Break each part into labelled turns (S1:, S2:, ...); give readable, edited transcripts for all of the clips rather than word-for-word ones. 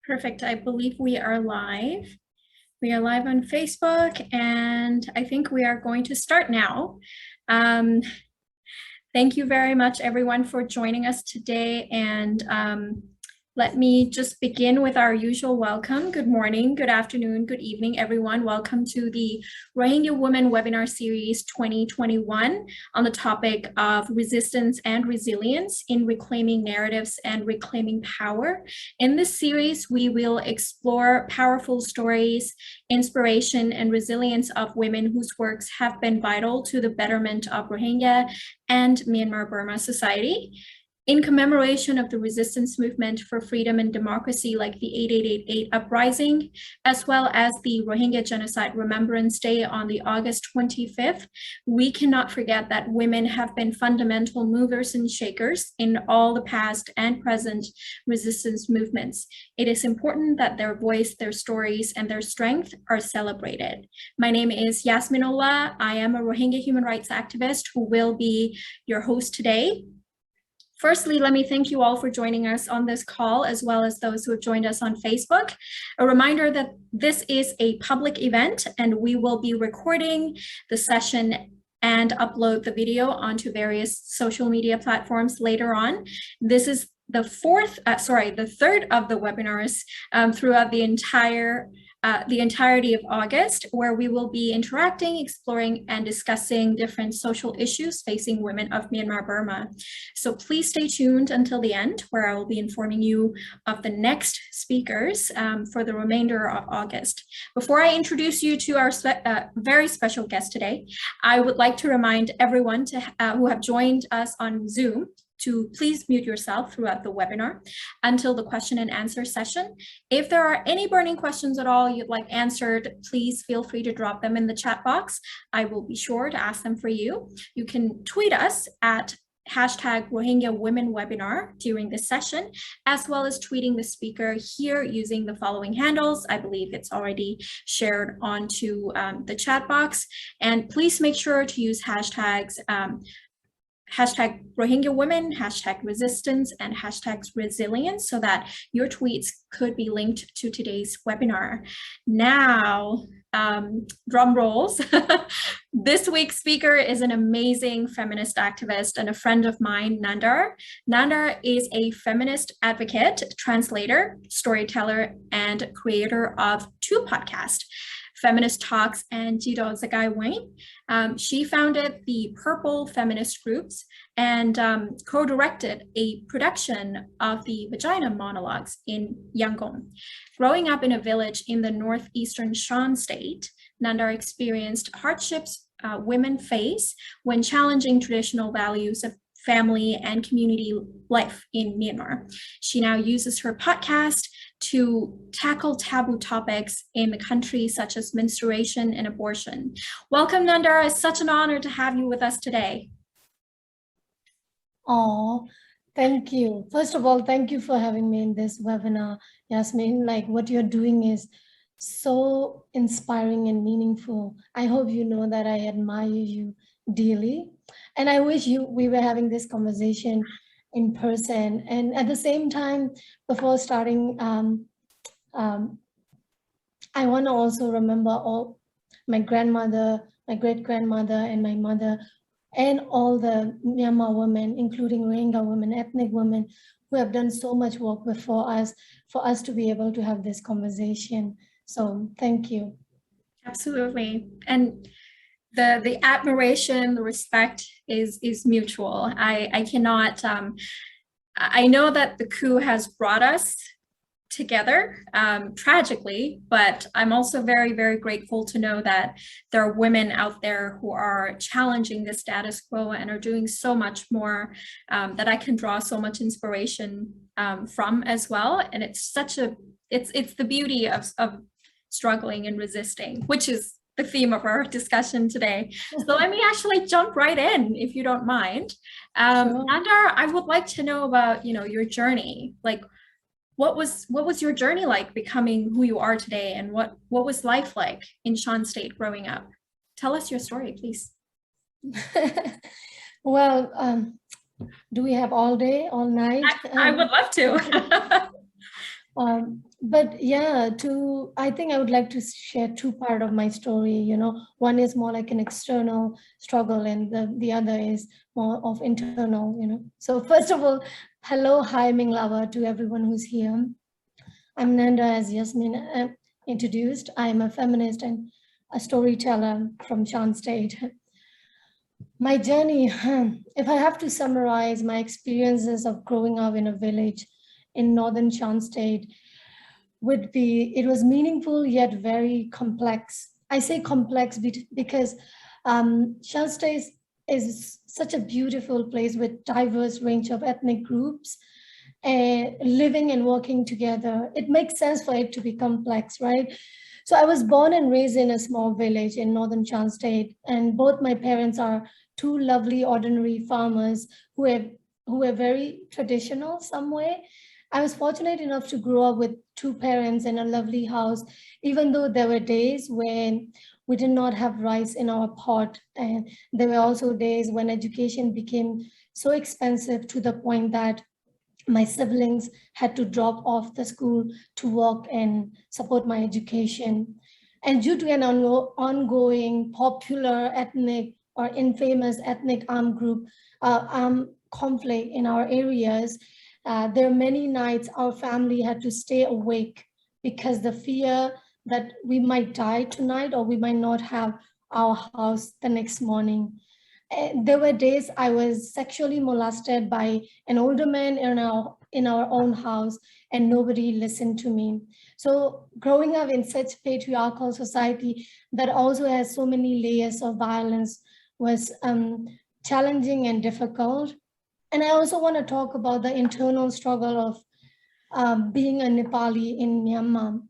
S1: Perfect. I believe we are live. We are live on Facebook, and I think we are going to start now. Um, Thank you very much, everyone, for joining us today. And let me just begin with our usual welcome. Good morning, good afternoon, good evening, everyone. Welcome to the Rohingya Women Webinar Series 2021 on the topic of resistance and resilience in reclaiming narratives and reclaiming power. In this series, we will explore powerful stories, inspiration, and resilience of women whose works have been vital to the betterment of Rohingya and Myanmar Burma society. In commemoration of the resistance movement for freedom and democracy, like the 8888 Uprising, as well as the Rohingya Genocide Remembrance Day on the August 25th, we cannot forget that women have been fundamental movers and shakers in all the past and present resistance movements. It is important that their voice, their stories, and their strength are celebrated. My name is Yasmin Ullah. I am a Rohingya human rights activist who will be your host today. Firstly, let me thank you all for joining us on this call, as well as those who have joined us on Facebook. A reminder that this is a public event and we will be recording the session and upload the video onto various social media platforms later on. This is the third of the webinars throughout the entirety of August, where we will be interacting, exploring, and discussing different social issues facing women of Myanmar Burma. So please stay tuned until the end, where I will be informing you of the next speakers for the remainder of August. Before I introduce you to our very special guest today, I would like to remind everyone who have joined us on Zoom to please mute yourself throughout the webinar until the question and answer session. If there are any burning questions at all you'd like answered, please feel free to drop them in the chat box. I will be sure to ask them for you. You can tweet us at #Rohingya-women-webinar during this session, as well as tweeting the speaker here using the following handles. I believe it's already shared onto the chat box. And please make sure to use hashtags #Rohingya Women, #resistance, and #resilience so that your tweets could be linked to today's webinar. Now, drum rolls. This week's speaker is an amazing feminist activist and a friend of mine, Nandar. Nandar is a feminist advocate, translator, storyteller, and creator of two podcasts, Feminist Talks and Jido Zagai Wayne. She founded the Purple Feminist Groups and co-directed a production of the Vagina Monologues in Yangon. Growing up in a village in the northeastern Shan state, Nandar experienced hardships women face when challenging traditional values of family and community life in Myanmar. She now uses her podcast to tackle taboo topics in the country, such as menstruation and abortion. Welcome, Nandar. It's such an honor to have you with us today.
S2: Oh, thank you. First of all, thank you for having me in this webinar, Yasmin. Like, what you're doing is so inspiring and meaningful. I hope you know that I admire you dearly. And I wish we were having this conversation in person. And at the same time, before starting, I want to also remember all my grandmother, my great-grandmother, and my mother, and all the Myanmar women, including Rohingya women, ethnic women, who have done so much work before us, for us to be able to have this conversation. So thank you.
S1: Absolutely. And the admiration, the respect is mutual. I cannot, I know that the coup has brought us together, tragically, but I'm also very, very grateful to know that there are women out there who are challenging the status quo and are doing so much more, that I can draw so much inspiration from as well. And it's such a, it's the beauty of struggling and resisting, which is the theme of our discussion today. So let me actually jump right in, if you don't mind.
S2: Sure.
S1: Nandar, I would like to know about, your journey. Like, what was your journey like becoming who you are today, and what was life like in Shan State growing up? Tell us your story, please.
S2: Well, do we have all day, all night?
S1: I would love to.
S2: But yeah, I think I would like to share two part of my story. One is more like an external struggle, and the other is more of internal. So first of all, hello, hi, Minglava, to everyone who's here. I'm Nanda, as Yasmin introduced. I'm a feminist and a storyteller from Shan State. My journey, if I have to summarize my experiences of growing up in a village in northern Shan State, would be it was meaningful yet very complex. I say complex because Shan State is such a beautiful place with diverse range of ethnic groups living and working together. It makes sense for it to be complex, right? So I was born and raised in a small village in northern Shan State, and both my parents are two lovely, ordinary farmers who are very traditional some way. I was fortunate enough to grow up with two parents in a lovely house, even though there were days when we did not have rice in our pot. And there were also days when education became so expensive to the point that my siblings had to drop off the school to work and support my education. And due to an ongoing popular ethnic or infamous ethnic armed group conflict in our areas, there are many nights our family had to stay awake because the fear that we might die tonight or we might not have our house the next morning. There were days I was sexually molested by an older man in our own house, and nobody listened to me. So growing up in such patriarchal society that also has so many layers of violence was challenging and difficult. And I also want to talk about the internal struggle of being a Nepali in Myanmar.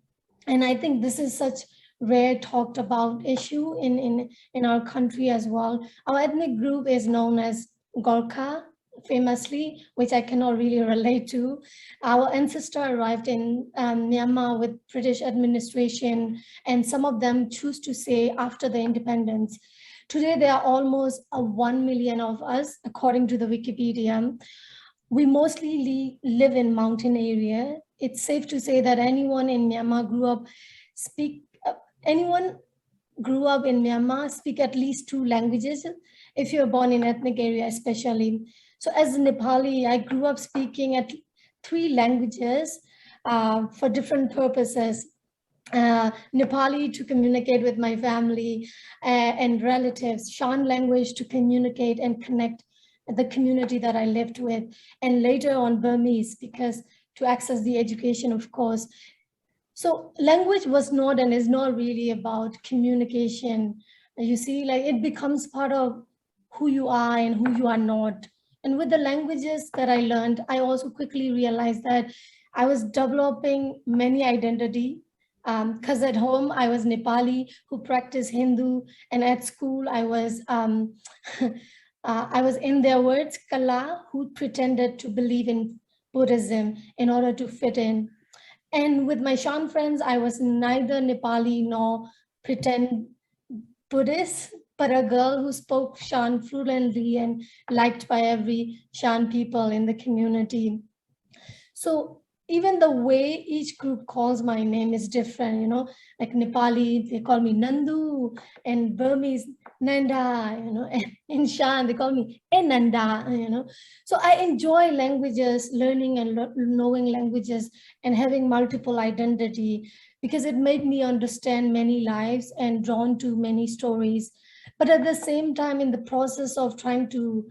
S2: And I think this is such rare talked about issue in our country as well. Our ethnic group is known as Gorkha, famously, which I cannot really relate to. Our ancestor arrived in Myanmar with British administration, and some of them choose to say after the independence. Today, there are almost 1 million of us, according to the Wikipedia. We mostly live in mountain area. It's safe to say that speak anyone grew up in Myanmar speak at least two languages if you're born in ethnic area especially. So as a Nepali, I grew up speaking at three languages for different purposes. Nepali to communicate with my family and relatives, Shan language to communicate and connect the community that I lived with, and later on Burmese because to access the education, of course. So language was not and is not really about communication. You see, like it becomes part of who you are and who you are not. And with the languages that I learned, I also quickly realized that I was developing many identity. Because at home I was Nepali who practiced Hindu, and at school I was in their words Kala who pretended to believe in Buddhism in order to fit in. And with my Shan friends, I was neither Nepali nor pretend Buddhist, but a girl who spoke Shan fluently and liked by every Shan people in the community. So even the way each group calls my name is different, like Nepali, they call me Nandu, and Burmese, Nanda, and in Shan, they call me Nanda. So I enjoy languages, learning and knowing languages and having multiple identity because it made me understand many lives and drawn to many stories. But at the same time, in the process of trying to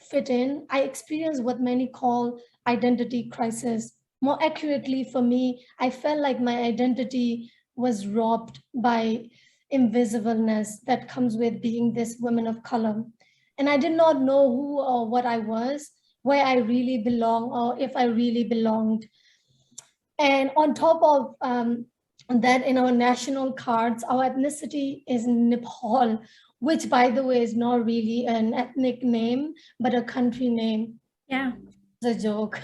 S2: fit in, I experienced what many call identity crisis. More accurately for me, I felt like my identity was robbed by invisibleness that comes with being this woman of color. And I did not know who or what I was, where I really belong, or if I really belonged. And on top of that, in our national cards, our ethnicity is Nepal, which, by the way, is not really an ethnic name, but a country name.
S1: Yeah.
S2: It's a joke.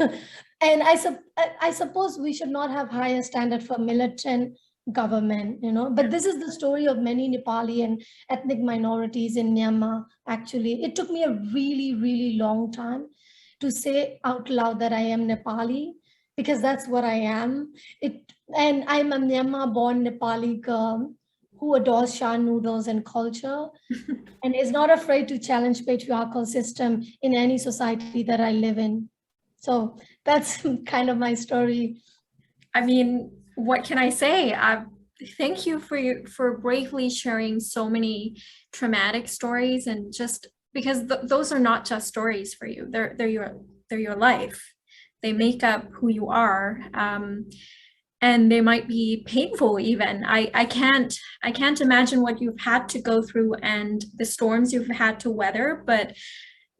S2: And I suppose we should not have higher standard for militant government, but this is the story of many Nepali and ethnic minorities in Myanmar. Actually, it took me a really, really long time to say out loud that I am Nepali. because that's what I am. And I'm a Myanmar-born Nepali girl who adores Shah noodles and culture, and is not afraid to challenge patriarchal system in any society that I live in. So that's kind of my story.
S1: I mean, what can I say? Thank you for bravely sharing so many traumatic stories, and just because those are not just stories for you. They're your life. They make up who you are. And they might be painful even. I can't imagine what you've had to go through and the storms you've had to weather, but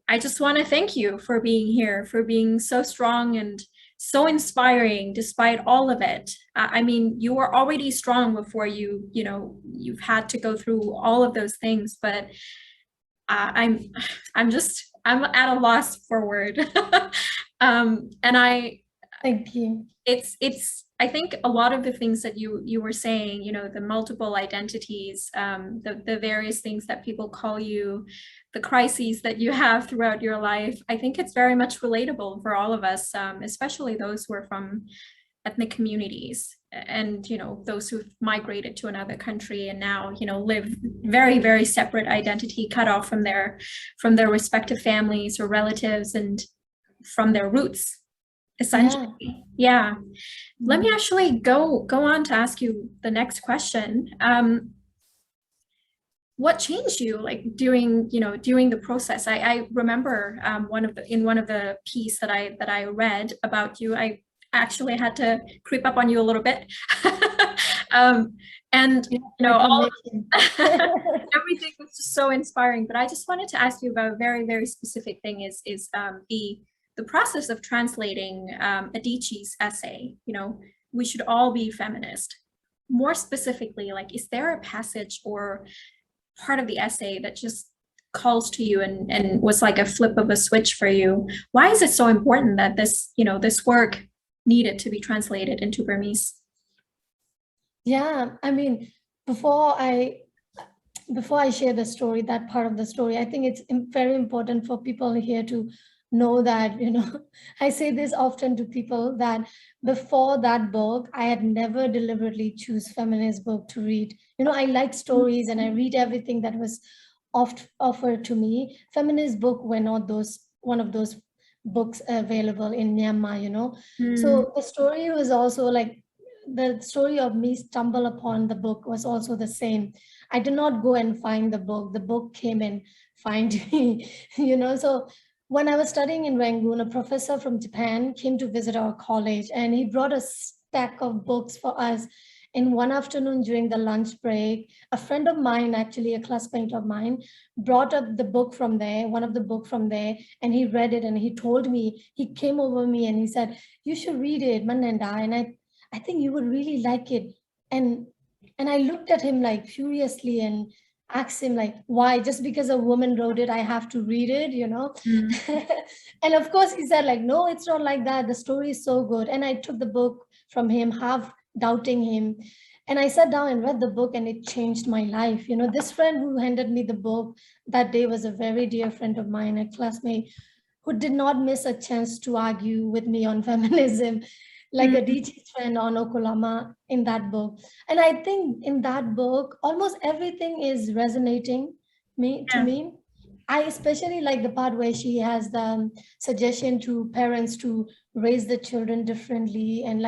S1: I just want to thank you for being here, for being so strong and so inspiring despite all of it. I mean, you were already strong before you've had to go through all of those things, but I'm at a loss for word. And
S2: Thank you.
S1: it's I think a lot of the things that you were saying, the multiple identities, the various things that people call you, the crises that you have throughout your life, I think it's very much relatable for all of us, especially those who are from ethnic communities, and those who've migrated to another country and now live very, very separate identity, cut off from their respective families or relatives and from their roots, essentially. Yeah. Let me actually go on to ask you the next question. What changed you, like during the process? I remember one of the piece that I read about you, I actually had to creep up on you a little bit. And everything was just so inspiring. But I just wanted to ask you about a very, very specific thing, is the process of translating Adichie's essay, we should all be feminist. More specifically, like, is there a passage or part of the essay that just calls to you and was like a flip of a switch for you? Why is it so important that this work needed to be translated into Burmese?
S2: Yeah, I mean, before I share the story, that part of the story, I think it's very important for people here to know that, I say this often to people, that before that book, I had never deliberately choose feminist book to read. I like stories and I read everything that was offered to me. Feminist book were not one of those books available in Myanmar. So the story was also like, the story of me stumble upon the book was also the same. I did not go and find the book came and find me. So when I was studying in Rangoon, a professor from Japan came to visit our college, and he brought a stack of books for us. In one afternoon during the lunch break, a friend of mine, actually a classmate of mine, brought up the book from there, one of the book from there, and he read it, and he told me, he came over me and he said, "You should read it, Mananda, and I think you would really like it." And I looked at him like furiously and asked him like, why? Just because a woman wrote it, I have to read it? And of course he said like, no, it's not like that. The story is so good. And I took the book from him, half doubting him. And I sat down and read the book, and it changed my life. This friend who handed me the book that day was a very dear friend of mine, a classmate who did not miss a chance to argue with me on feminism, like a Adichie's friend on Okolama in that book. And I think in that book, almost everything is resonating to me. I especially like the part where she has the suggestion to parents to raise the children differently, and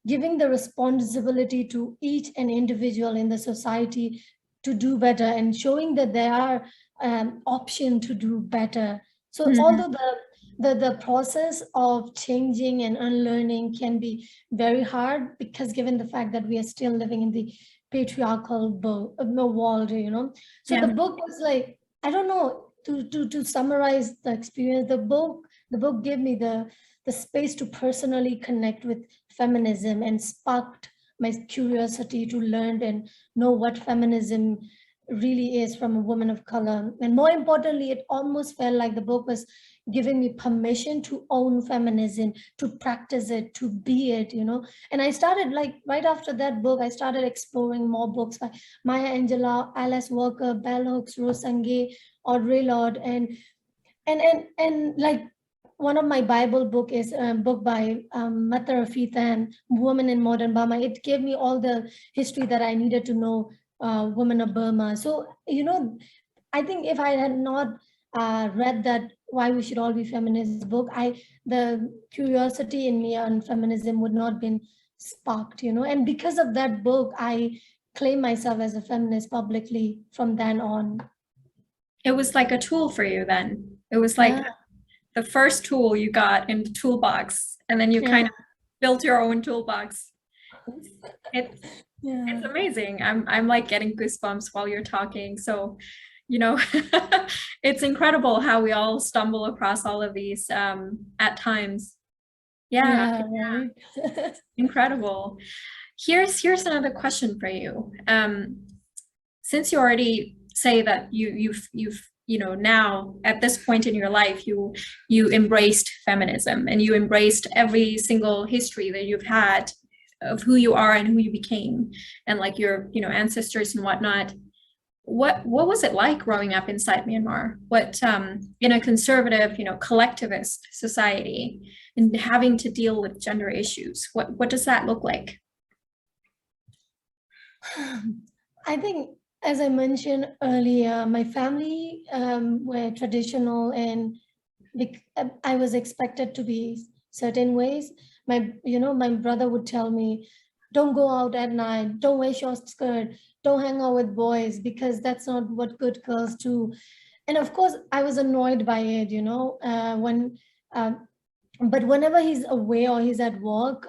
S2: giving the responsibility to each and individual in the society to do better, and showing that there are option to do better. So although the process of changing and unlearning can be very hard, because given the fact that we are still living in the patriarchal world, So the book was like, I don't know, to summarize the experience, the book gave me the space to personally connect with feminism, and sparked my curiosity to learn and know what feminism really is from a woman of color. And more importantly, it almost felt like the book was giving me permission to own feminism, to practice it, to be it. And I started, like, right after that book, I started exploring more books by Maya Angelou, Alice Walker, Bell Hooks, Rose Sange, Audre Lorde, and like one of my Bible book is a book by Mata and Women in Modern Burma. It gave me all the history that I needed to know, women of Burma. So, I think if I had not read that Why We Should All Be Feminists book, the curiosity in me on feminism would not been sparked, and because of that book, I claim myself as a feminist publicly from then on.
S1: It was like a tool for you then. It was like the first tool you got in the toolbox, and then you kind of built your own toolbox. It's amazing. I'm like getting goosebumps while you're talking. So, it's incredible how we all stumble across all of these at times.
S2: Right.
S1: Incredible. Here's another question for you. Since you already say that you've now at this point in your life you embraced feminism and you embraced every single history that you've had of who you are and who you became, and like your ancestors and whatnot. What was it like growing up inside Myanmar? What in a conservative, collectivist society, and having to deal with gender issues? What does that look like?
S2: I think, as I mentioned earlier, my family were traditional, and I was expected to be certain ways. My brother would tell me, don't go out at night, don't wear short skirt, don't hang out with boys, because that's not what good girls do. And of course, I was annoyed by it, but whenever he's away or he's at work,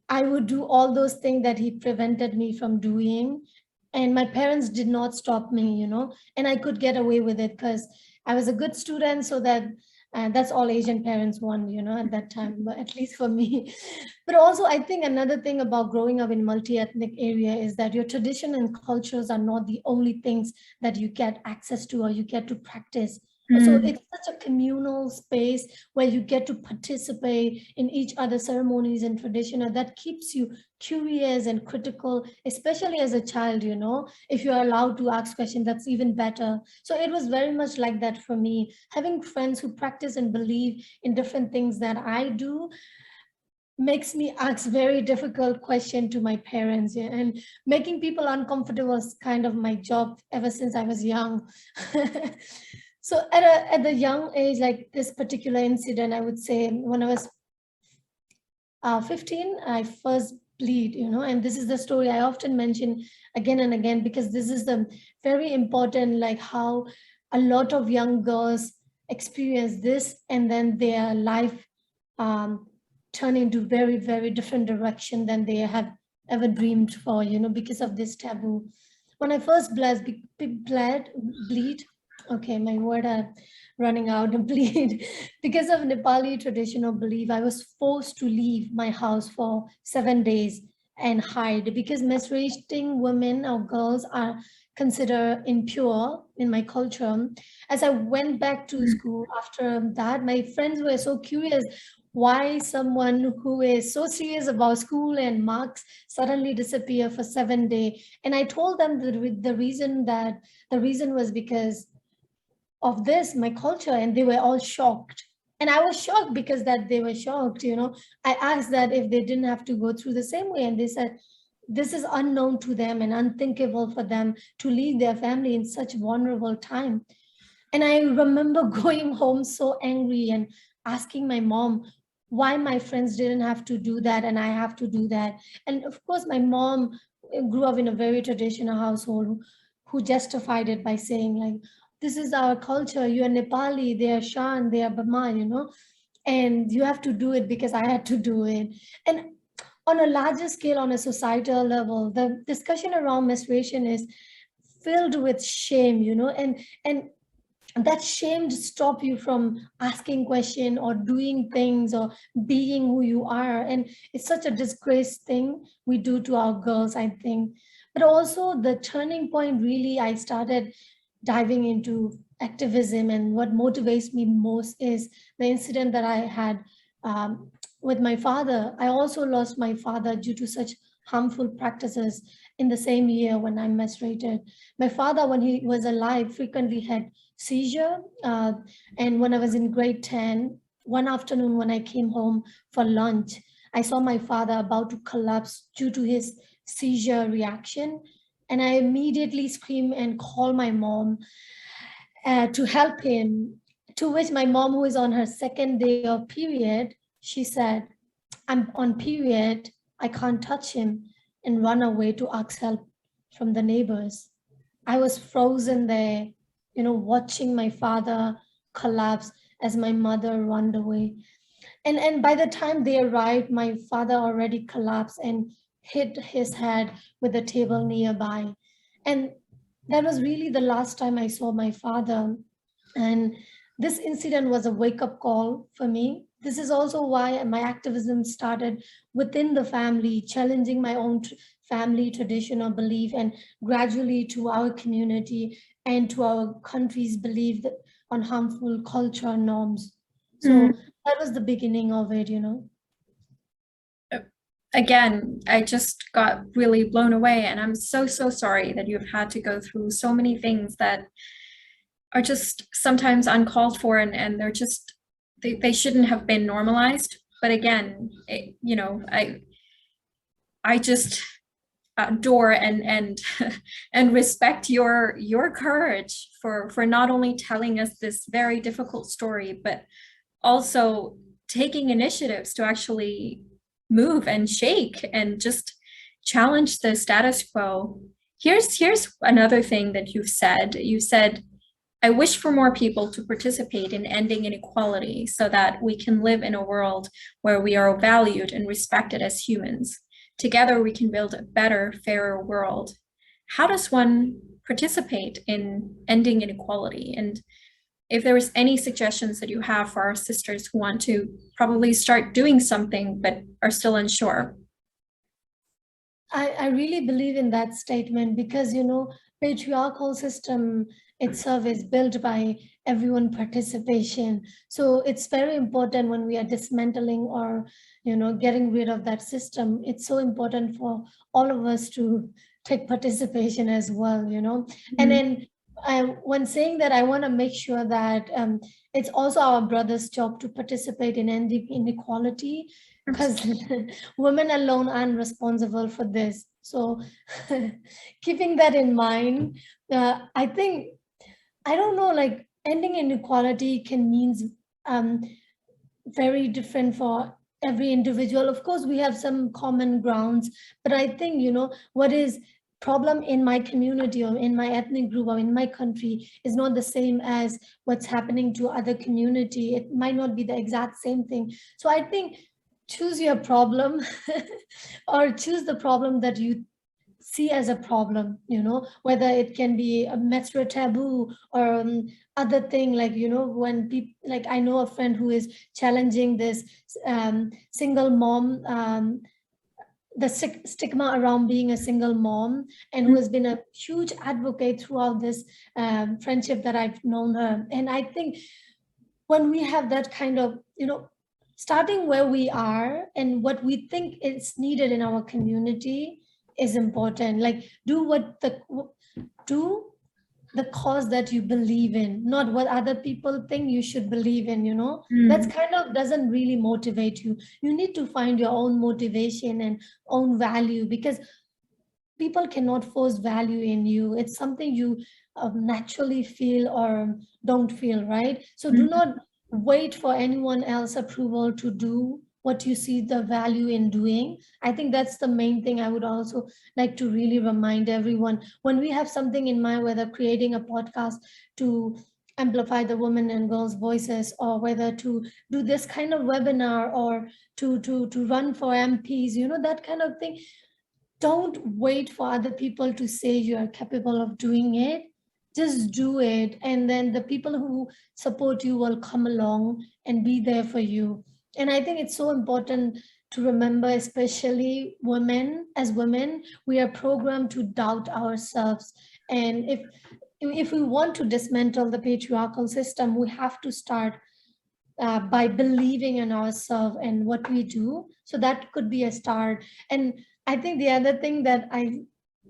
S2: I would do all those things that he prevented me from doing. And my parents did not stop me, and I could get away with it because I was a good student. So that's all Asian parents want, at that time, but at least for me. But also, I think another thing about growing up in multi-ethnic area is that your tradition and cultures are not the only things that you get access to or you get to practice. So it's such a communal space where you get to participate in each other's ceremonies and tradition, and that keeps you curious and critical, especially as a child. If you're allowed to ask questions, that's even better. So it was very much like that for me. Having friends who practice and believe in different things that I do makes me ask very difficult question to my parents, and making people uncomfortable is kind of my job ever since I was young. So at the young age, like this particular incident, I would say when I was 15, I first bleed, and this is the story I often mention again and again, because this is the very important, like how a lot of young girls experience this, and then their life turn into very, very different direction than they have ever dreamed for, because of this taboo. When I first bleed, okay, my word are running out and bleed. Because of Nepali traditional belief, I was forced to leave my house for 7 days and hide, because menstruating women or girls are considered impure in my culture. As I went back to school after that, my friends were so curious why someone who is so serious about school and marks suddenly disappear for 7 days. And I told them the reason was because of this, my culture, and they were all shocked. And I was shocked because that they were shocked. I asked that if they didn't have to go through the same way, and they said this is unknown to them and unthinkable for them to leave their family in such vulnerable time. And I remember going home so angry and asking my mom why my friends didn't have to do that and I have to do that. And of course, my mom grew up in a very traditional household who justified it by saying, like, this is our culture. You are Nepali, they are Shan, they are Burma, and you have to do it because I had to do it. And on a larger scale, on a societal level, the discussion around menstruation is filled with shame, and that shame to stop you from asking questions or doing things or being who you are. And it's such a disgrace thing we do to our girls, I think. But also the turning point, really, I started diving into activism, and what motivates me most is the incident that I had with my father. I also lost my father due to such harmful practices in the same year when I menstruated. My father, when he was alive, frequently had seizure, and when I was in grade 10, one afternoon when I came home for lunch, I saw my father about to collapse due to his seizure reaction. And I immediately screamed and called my mom to help him. To which my mom, who is on her second day of period, she said, I'm on period, I can't touch him, and run away to ask help from the neighbors. I was frozen there, watching my father collapse as my mother ran away. And by the time they arrived, my father already collapsed and hit his head with a table nearby. And that was really the last time I saw my father. And this incident was a wake-up call for me. This is also why my activism started within the family, challenging my own family tradition or belief, and gradually to our community and to our country's belief on harmful culture norms. So that was the beginning of it.
S1: Again, I just got really blown away, and I'm so sorry that you've had to go through so many things that are just sometimes uncalled for, and they're just they shouldn't have been normalized. But again, I just adore and and respect your courage for not only telling us this very difficult story, but also taking initiatives to actually move and shake and just challenge the status quo. Here's another thing that you've said. You said, I wish for more people to participate in ending inequality so that we can live in a world where we are valued and respected as humans. Together, we can build a better, fairer world. How does one participate in ending inequality? And if there is any suggestions that you have for our sisters who want to probably start doing something but are still unsure.
S2: I really believe in that statement because, patriarchal system itself is built by everyone participation. So it's very important when we are dismantling or, getting rid of that system. It's so important for all of us to take participation as well. And then when saying that, I want to make sure that it's also our brothers' job to participate in ending inequality, because women alone aren't responsible for this. So keeping that in mind, I think, I don't know, like ending inequality can mean very different for every individual. Of course, we have some common grounds, but I think, what is problem in my community or in my ethnic group or in my country is not the same as what's happening to other community. It might not be the exact same thing. So I think choose your problem or choose the problem that you see as a problem, whether it can be a menstrual taboo or other thing, like, when people, like I know a friend who is challenging this single mom, the stigma around being a single mom, and who has been a huge advocate throughout this friendship that I've known her. And I think when we have that kind of, starting where we are and what we think is needed in our community is important. Like do the cause that you believe in, not what other people think you should believe in. That's kind of doesn't really motivate you. You need to find your own motivation and own value, because people cannot force value in you. It's something you naturally feel or don't feel, right? So do not wait for anyone else approval to do what you see the value in doing. I think that's the main thing I would also like to really remind everyone. When we have something in mind, whether creating a podcast to amplify the women and girls' voices, or whether to do this kind of webinar, or to run for MPs, that kind of thing, don't wait for other people to say you are capable of doing it. Just do it, and then the people who support you will come along and be there for you. And I think it's so important to remember, especially women, as women, we are programmed to doubt ourselves. And if we want to dismantle the patriarchal system, we have to start by believing in ourselves and what we do. So that could be a start. And I think the other thing that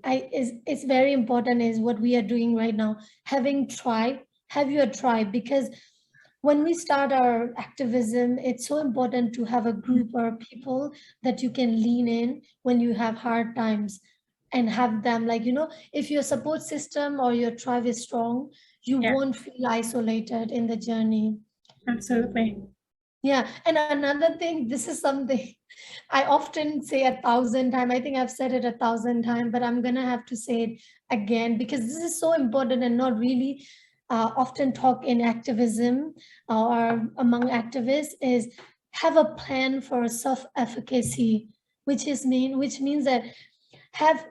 S2: is very important is what we are doing right now. Having tribe, have your tribe, because when we start our activism, it's so important to have a group or people that you can lean in when you have hard times, and have them, like, if your support system or your tribe is strong, you
S1: Yeah,
S2: won't feel isolated in the journey.
S1: absolutely.
S2: Yeah, and another thing, this is something I often say 1,000 times. I think I've said it 1,000 times, but I'm gonna have to say it again because this is so important and not really often talk in activism or among activists. Is have a plan for self-efficacy, which means that have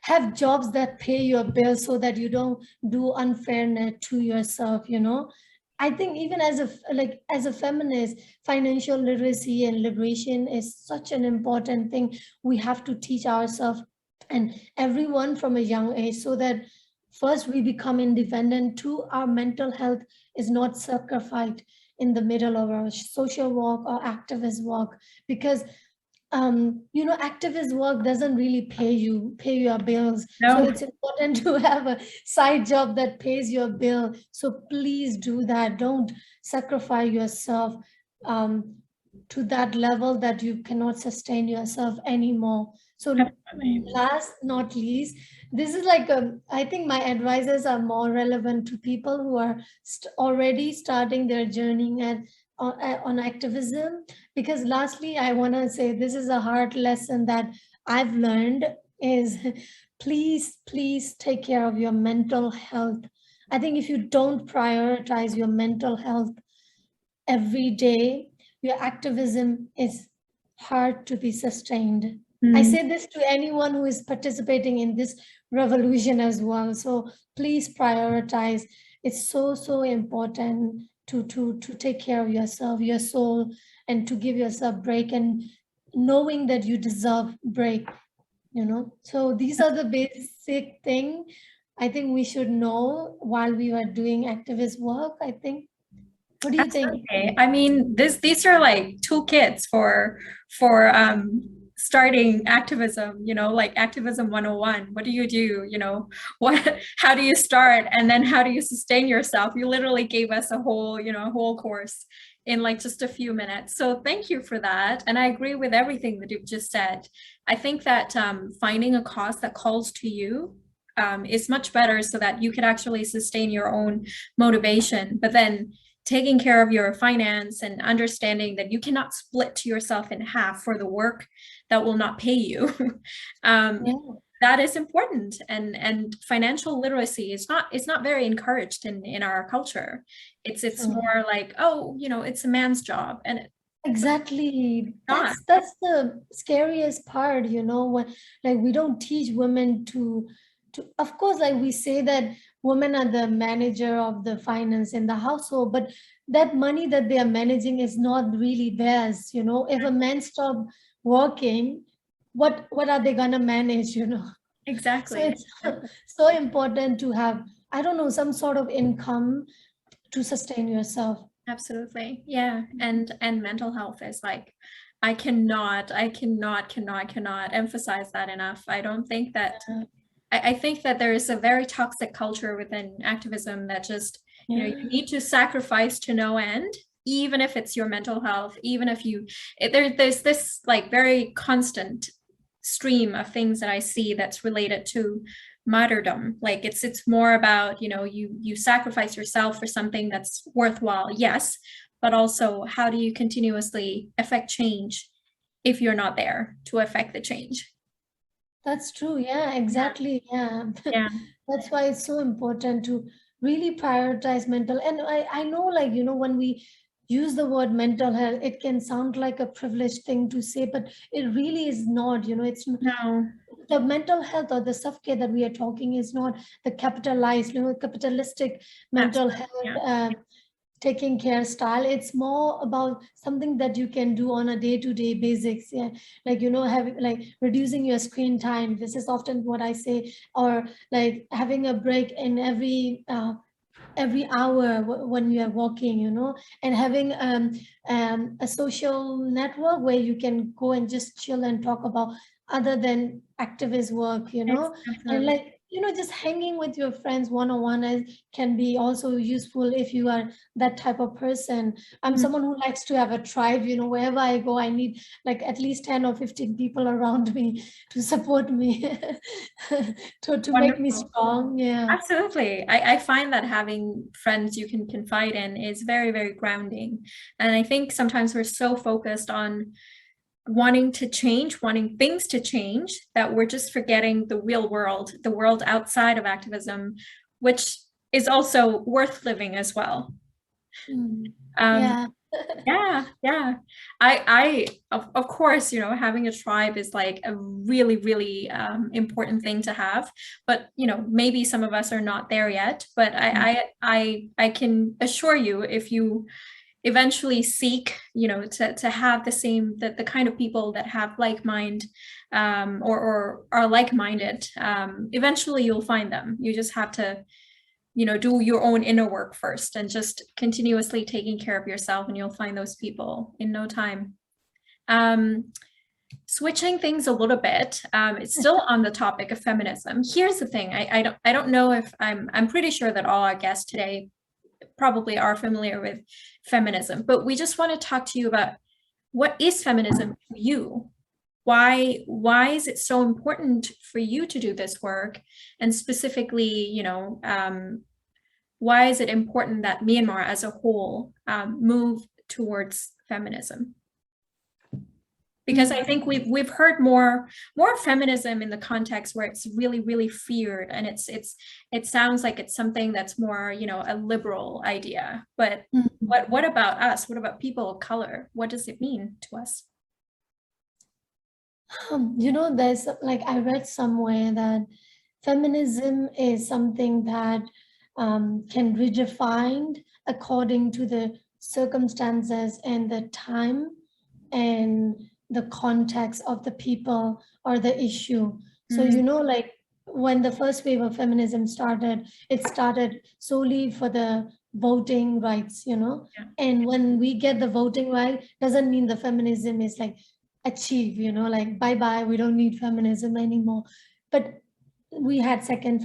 S2: have jobs that pay your bills so that you don't do unfairness to yourself. I think even as a feminist, financial literacy and liberation is such an important thing we have to teach ourselves and everyone from a young age, so that first we become independent, two, our mental health is not sacrificed in the middle of our social work or activist work. Because activist work doesn't really pay your bills, so
S1: No,
S2: it's important to have a side job that pays your bill. So please do that. Don't sacrifice yourself um, to that level that you cannot sustain yourself anymore. So
S1: definitely.
S2: last not least, this is I think my advices are more relevant to people who are already starting their journey on activism. Because lastly, I want to say this is a hard lesson that I've learned is please take care of your mental health. I think if you don't prioritize your mental health every day, your activism is hard to be sustained. I
S1: Mm,
S2: say this to anyone who is participating in this revolution as well. So please prioritize. It's so important to take care of yourself, your soul, and to give yourself break, and knowing that you deserve break. So these are the basic thing I think we should know while we were doing activist work, I think. What do you think?
S1: absolutely. I mean, these are like toolkits for starting activism, like activism 101. What do you do? How do you start? And then how do you sustain yourself? You literally gave us a whole course in like just a few minutes. So thank you for that. And I agree with everything that you've just said. I think that finding a cause that calls to you is much better so that you could actually sustain your own motivation. But then taking care of your finance and understanding that you cannot split yourself in half for the work that will not pay you. um,
S2: Yeah,
S1: that is important, and financial literacy is not very encouraged in our culture. It's
S2: true.
S1: more like, oh, it's a man's job, and it's
S2: Exactly.
S1: not.
S2: That's the scariest part, when like we don't teach women to of course, like we say that women are the manager of the finance in the household, but that money that they are managing is not really theirs. If a man stop working, what are they gonna manage? So
S1: Exactly.
S2: it's so important to have, I don't know, some sort of income to sustain yourself.
S1: Absolutely. Yeah. And mental health is like, I cannot emphasize that enough. I don't think that I think that there is a very toxic culture within activism that just,
S2: Yeah.
S1: you need to sacrifice to no end, even if it's your mental health, even if there's this like very constant stream of things that I see that's related to martyrdom. Like it's more about, you sacrifice yourself for something that's worthwhile, yes, but also how do you continuously affect change if you're not there to affect the change?
S2: That's true. Yeah, exactly. Yeah.
S1: Yeah.
S2: That's why it's so important to really prioritize mental. And I know, when we use the word mental health, it can sound like a privileged thing to say, but it really is not. It's
S1: No.
S2: the mental health or the self-care that we are talking is not the capitalized, capitalistic mental
S1: Absolutely.
S2: health.
S1: Yeah.
S2: Taking care style. It's more about something that you can do on a day-to-day basics. Yeah, having, like, reducing your screen time. This is often what I say. Or like having a break in every hour when you are walking, and having a social network where you can go and just chill and talk about other than activist work. And
S1: Absolutely.
S2: like just hanging with your friends one-on-one can be also useful if you are that type of person. I'm someone who likes to have a tribe, wherever I go, I need like at least 10 or 15 people around me to support me, to make me
S1: Wonderful.
S2: strong. Yeah.
S1: Absolutely. I find that having friends you can confide in is very, very grounding. And I think sometimes we're so focused on wanting to change, wanting things to change, that we're just forgetting the real world, the world outside of activism, which is also worth living as well.
S2: Yeah.
S1: Yeah. Of course, having a tribe is like a really, really important thing to have. But maybe some of us are not there yet. But I can assure you, if you eventually seek, to have the kind of people that have like mind, or are like-minded, eventually you'll find them. You just have to do your own inner work first, and just continuously taking care of yourself, and you'll find those people in no time. Switching things a little bit, it's still on the topic of feminism. Here's the thing, I don't know if I'm pretty sure that all our guests today probably are familiar with feminism, but we just want to talk to you about, what is feminism to you? Why is it so important for you to do this work? And specifically, why is it important that Myanmar as a whole move towards feminism? Because I think we've heard more feminism in the context where it's really, really feared, and it sounds like it's something that's more, a liberal idea. But what about us? What about people of color? What does it mean to us?
S2: There's like, I read somewhere that feminism is something that can be redefined according to the circumstances and the time and the context of the people or the issue. So, like when the first wave of feminism started, it started solely for the voting rights,
S1: Yeah.
S2: and when we get the voting right, doesn't mean the feminism is like achieved, like bye-bye, we don't need feminism anymore. But we had second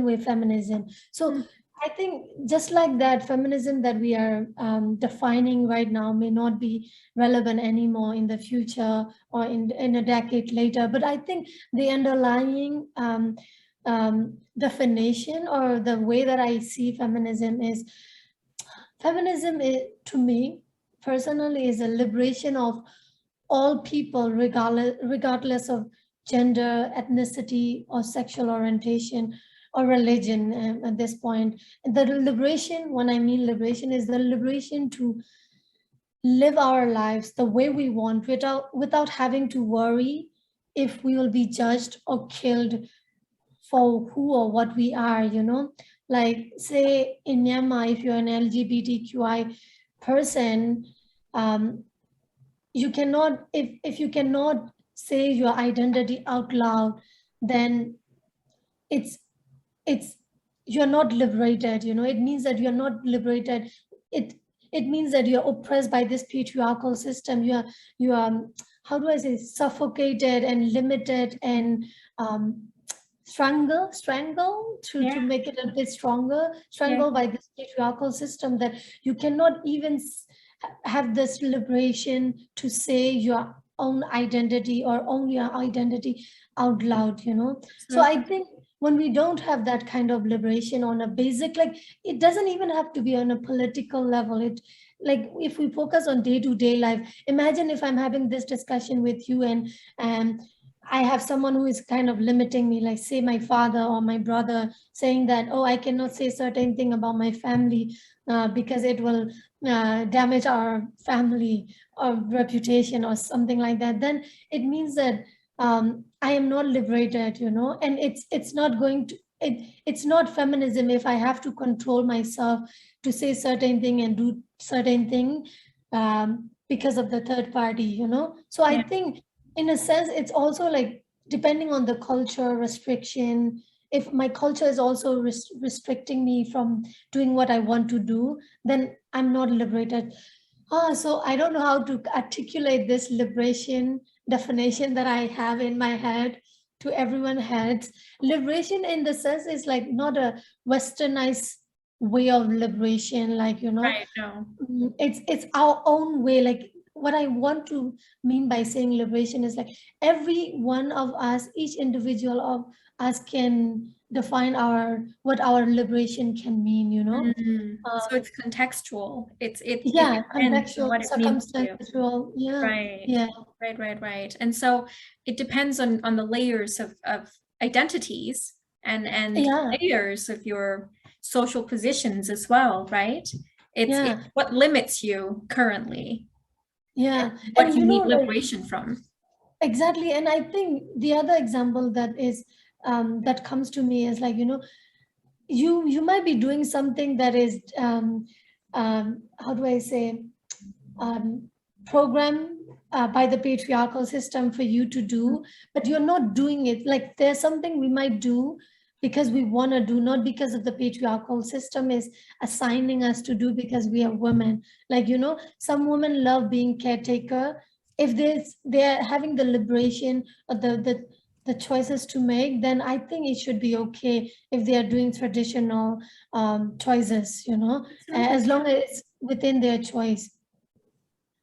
S2: wave feminism. So I think just like that, feminism that we are defining right now may not be relevant anymore in the future or in a decade later. But I think the underlying definition, or the way that I see feminism is, to me personally, is a liberation of all people, regardless of gender, ethnicity, or sexual orientation, or religion. At this point, the liberation, when I mean liberation, is the liberation to live our lives the way we want, without having to worry if we will be judged or killed for who or what we are. Like, say in Myanmar, if you're an LGBTQI person, you cannot, if you cannot say your identity out loud, then it's you're not liberated. It means that you're not liberated. It means that you're oppressed by this patriarchal system. You are how do I say, suffocated and limited and strangle to make it a bit stronger, strangled by this patriarchal system, that you cannot even have this liberation to say your own identity or own your identity out loud. So I think when we don't have that kind of liberation on a basic, like, it doesn't even have to be on a political level. It, like, if we focus on day-to-day life, imagine if I'm having this discussion with you, and I have someone who is kind of limiting me, like say my father or my brother, saying that, oh, I cannot say certain thing about my family because it will damage our family or reputation or something like that. Then it means that I am not liberated, and it's not going to, it's not feminism if I have to control myself to say certain thing and do certain thing because of the third party. So I think, in a sense, it's also like, depending on the culture restriction, if my culture is also restricting me from doing what I want to do, then I'm not liberated. So I don't know how to articulate this liberation definition that I have in my head. to everyone's heads. Liberation in the sense is like not a westernized way of liberation, like, you know,
S1: Right. No.
S2: it's our own way. Like what I want to mean by saying liberation is like every one of us, each individual of us can define our what our liberation can mean, you know.
S1: So
S2: um,
S1: it's contextual. It
S2: yeah,
S1: depends on
S2: contextual,
S1: what it means to you.
S2: circumstantial, yeah,
S1: Right.
S2: yeah,
S1: Right. And so it depends on the layers of identities and
S2: yeah,
S1: layers of your social positions as well, right? It's
S2: yeah,
S1: what limits you currently,
S2: yeah.
S1: what
S2: And
S1: you
S2: you know,
S1: need
S2: like
S1: liberation from.
S2: exactly. And I think the other example that is that comes to me is like, you know, you might be doing something that is how do I say, um, programmed by the patriarchal system for you to do, but you're not doing it. Like there's something we might do because we want to do, not because of the patriarchal system is assigning us to do because we are women. Like, you know, some women love being caretaker. If they're having the liberation or the choices to make, then I think it should be okay if they are doing traditional choices, you know,
S1: Absolutely.
S2: as long as it's within their choice.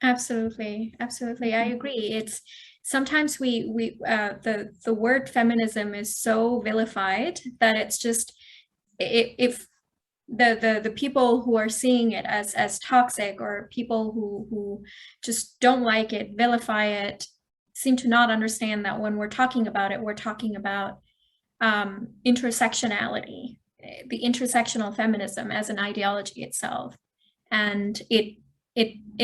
S1: Absolutely. I agree. It's sometimes the word feminism is so vilified that it's just if the people who are seeing it as toxic, or people who just don't like it, vilify it, seem to not understand that when we're talking about it, we're talking about intersectionality, the intersectional feminism as an ideology itself. And it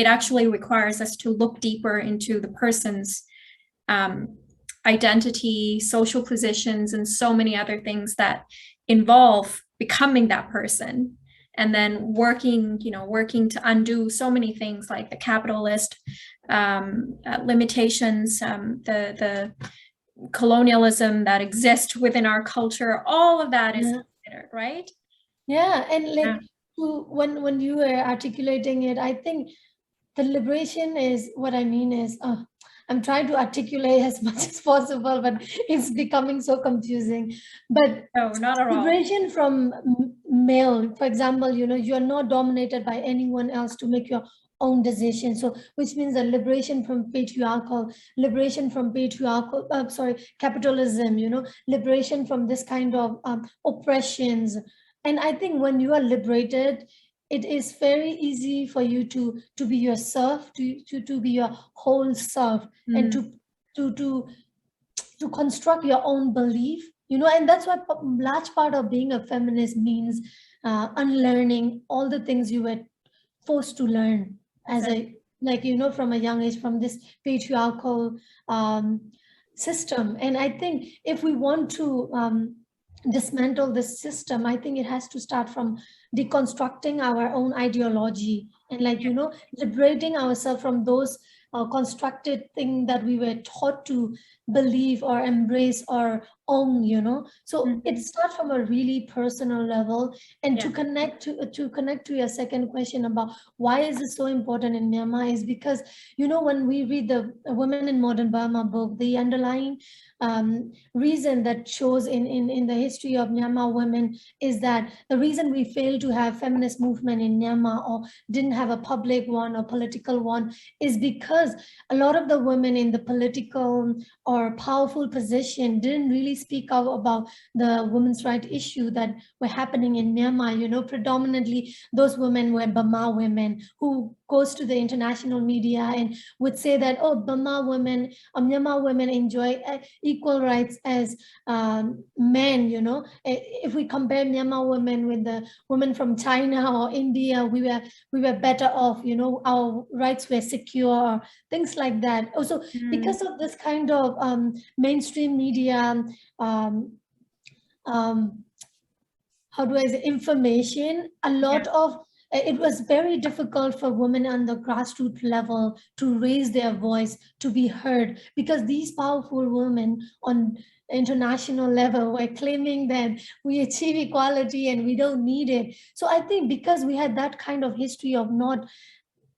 S1: actually requires us to look deeper into the person's identity, social positions, and so many other things that involve becoming that person, and then working to undo so many things like the capitalist limitations, the colonialism that exists within our culture. All of that is
S2: Yeah.
S1: considered, right?
S2: Yeah, and
S1: Yeah.
S2: like when you were articulating it, I think the liberation is what I mean is I'm trying to articulate as much as possible, but it's becoming so confusing. But
S1: No, not at all.
S2: liberation from male, for example, you know, you're not dominated by anyone else to make your own decision. So, which means a liberation from sorry, capitalism, you know, liberation from this kind of oppressions. And I think when you are liberated, it is very easy for you to be yourself, to be your whole self, and
S1: Mm,
S2: to to to construct your own belief, you know. And that's what large part of being a feminist means, unlearning all the things you were forced to learn as a,
S1: exactly.
S2: like, you know, from a young age, from this patriarchal um, system. And I think if we want to dismantle this system, I think it has to start from deconstructing our own ideology, and, like,
S1: Yeah.
S2: you know, liberating ourselves from those constructed thing that we were taught to believe or embrace or own, you know. So it
S1: Mhm.
S2: starts from a really personal level. And
S1: Yeah.
S2: to connect to your second question about why is this so important in Myanmar is because, you know, when we read the Women in Modern Burma book, the underlying reason that shows in the history of Myanmar women is that the reason we failed to have feminist movement in Myanmar, or didn't have a public one or political one, is because a lot of the women in the political or powerful position didn't really speak out about the women's right issue that were happening in Myanmar. You know, predominantly those women were Burma women who goes to the international media and would say that, oh, Burma women or Myanmar women enjoy equal rights as men. You know, if we compare Myanmar women with the women from China or India, we were better off. You know, our rights were secure, things like that. Also,
S1: Mm,
S2: because of this kind of mainstream media, um, um, how do I say, information, a
S1: yeah.
S2: lot of it was very difficult for women on the grassroots level to raise their voice, to be heard, because these powerful women on international level were claiming that we achieve equality and we don't need it. So I think because we had that kind of history of not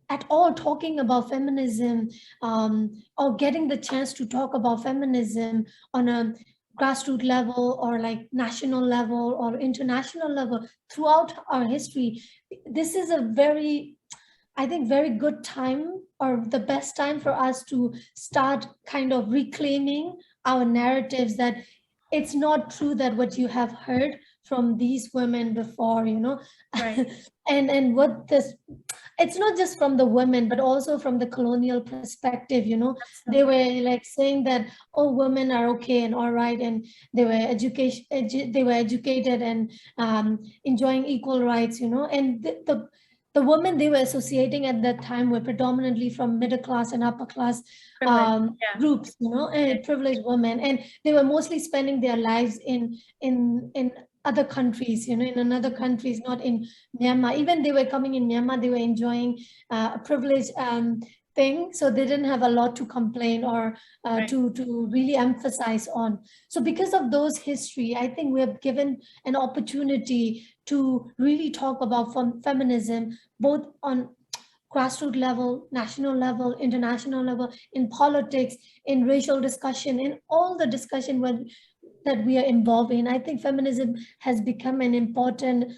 S2: at all talking about feminism, or getting the chance to talk about feminism on a grassroots level or like national level or international level throughout our history. This is a very, I think, very good time or the best time for us to start kind of reclaiming our narratives, that it's not true that what you have heard from these women before,
S1: Right.
S2: and what this, it's not just from the women but also from the colonial perspective. They
S1: Absolutely.
S2: were like saying that, oh, women are okay and all right, and they were they were educated and enjoying equal rights, and the women they were associating at that time were predominantly from middle class and upper class
S1: Privilege. Yeah.
S2: groups, and privileged women, and they were mostly spending their lives in other countries, in another countries, not in Myanmar. Even they were coming in Myanmar, they were enjoying a privileged thing, so they didn't have a lot to complain or
S1: Right.
S2: to really emphasize on. So because of those history, I think we have given an opportunity to really talk about feminism, both on grassroots level, national level, international level, in politics, in racial discussion, in all the discussion that we are involved in. I think feminism has become an important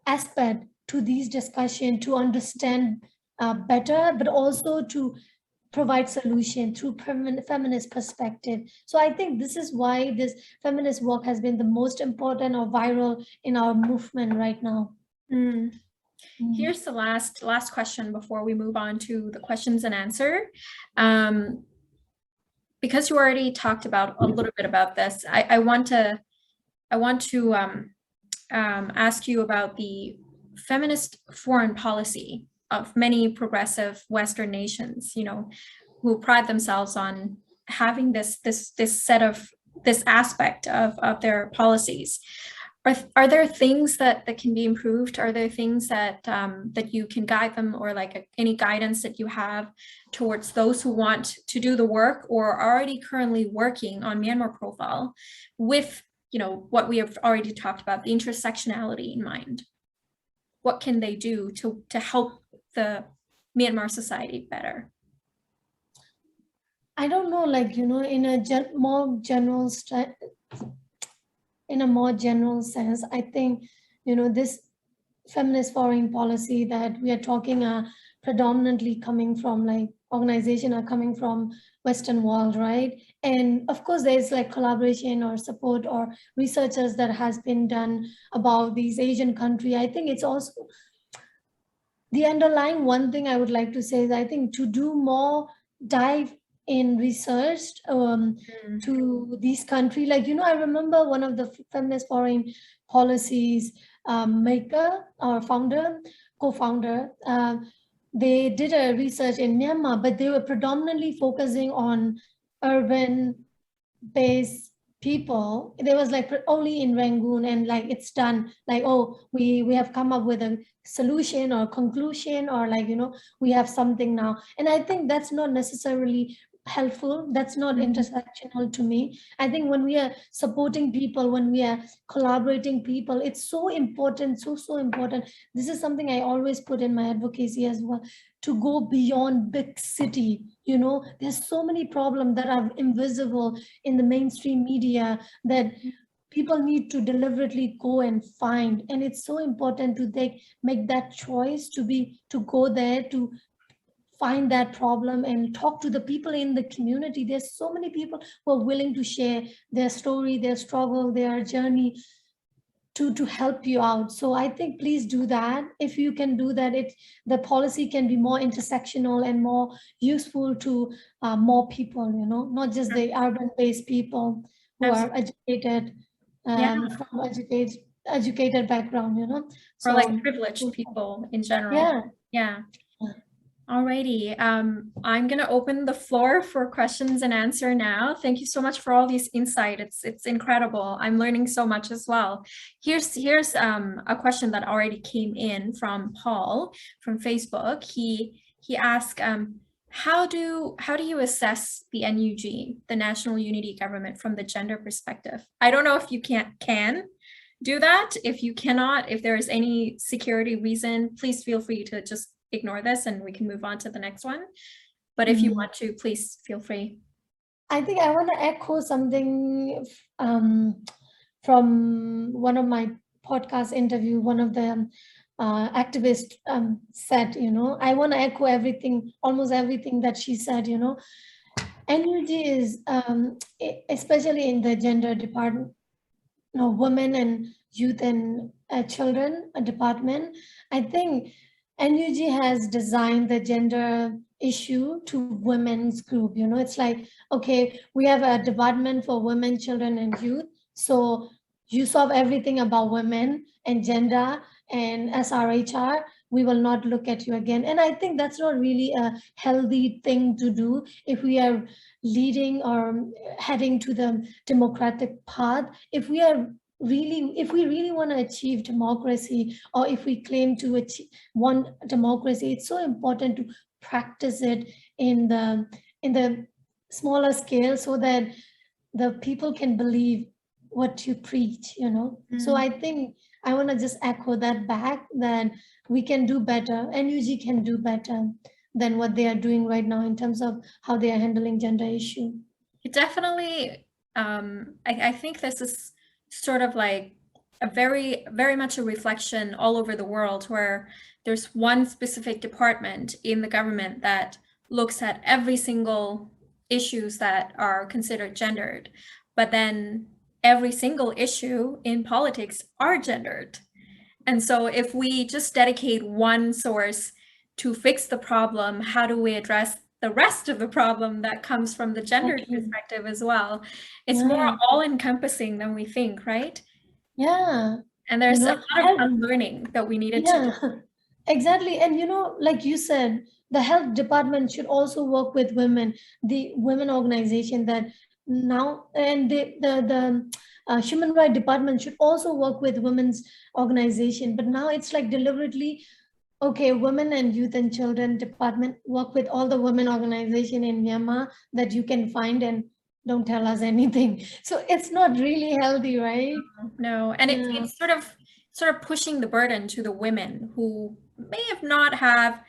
S2: aspect to these discussion, to understand better, but also to provide solution through feminist perspective. So I think this is why this feminist work has been the most important or viral in our movement right now.
S1: Mm.
S2: Mm.
S1: Here's the last question before we move on to the questions and answer. Um, because you already talked about a little bit about this, I want to ask you about the feminist foreign policy of many progressive Western nations, who pride themselves on having this aspect of their policies. Are there things that can be improved? Are there things that that you can guide them, or like any guidance that you have towards those who want to do the work or are already currently working on Myanmar profile with what we have already talked about, the intersectionality in mind? What can they do to help the Myanmar society better?
S2: I don't know, like, in a more general in a more general sense, I think, this feminist foreign policy that we are talking are predominantly coming from, like, organization are coming from Western world, right? And of course there's like collaboration or support or researchers that has been done about these Asian country. I think it's also the underlying one thing I would like to say is, I think to do more dive in research
S1: Mm.
S2: to these countries, like, I remember one of the feminist foreign policies maker or founder, co-founder, they did a research in Myanmar, but they were predominantly focusing on urban based people. There was like only in Rangoon, and like it's done, like, oh, we have come up with a solution or conclusion, or like, we have something now. And I think that's not necessarily helpful, that's not
S1: Mhm.
S2: intersectional to me. I think when we are supporting people, when we are collaborating people, it's so important, so important. This is something I always put in my advocacy as well, to go beyond big city. There's so many problems that are invisible in the mainstream media that people need to deliberately go and find, and it's so important to make that choice to go there, to find that problem and talk to the people in the community. There's so many people who are willing to share their story, their struggle, their journey, to help you out. So I think please do that. If you can do that, the policy can be more intersectional and more useful to more people, not just the urban based people who are
S1: Absolutely.
S2: educated,
S1: Yeah.
S2: from educated background,
S1: Or like
S2: so
S1: privileged people in general.
S2: yeah.
S1: Yeah. Alrighty, I'm gonna open the floor for questions and answer now. Thank you so much for all these insight. It's incredible. I'm learning so much as well. Here's a question that already came in from Paul from Facebook. He asked, how do you assess the NUG, the National Unity Government, from the gender perspective? I don't know if you can do that. If you cannot, if there is any security reason, please feel free to just ignore this and we can move on to the next one. But if you want to, please feel free.
S2: I think I want to echo something from one of my podcast interview. One of the activists said, I want to echo everything, almost everything that she said. NUG is, especially in the gender department, women and youth and children department. I think NUG has designed the gender issue to women's group. It's like, okay, we have a department for women, children, and youth. So you solve everything about women and gender and SRHR. We will not look at you again. And I think that's not really a healthy thing to do if we are leading or heading to the democratic path. If we really want to achieve democracy, or if we claim to want democracy, it's so important to practice it in the smaller scale, so that the people can believe what you preach. So I think I want to just echo that back, that we can do better, and UG can do better than what they are doing right now in terms of how they are handling gender issue.
S1: It definitely, I think this is sort of like a very much a reflection all over the world, where there's one specific department in the government that looks at every single issues that are considered gendered, but then every single issue in politics are gendered. And so if we just dedicate one source to fix the problem, how do we address the rest of the problem that comes from the gendered perspective as well? It's more all-encompassing than we think, right?
S2: Yeah.
S1: And there's a lot of unlearning that we needed to do.
S2: Exactly. And like you said, the health department should also work with women, the women organization that now, and the human rights department should also work with women's organization. But now it's like deliberately, okay, women and youth and children department work with all the women organization in Myanmar that you can find, and don't tell us anything. So it's not really healthy, right?
S1: No, and it's sort of pushing the burden to the women who may have not have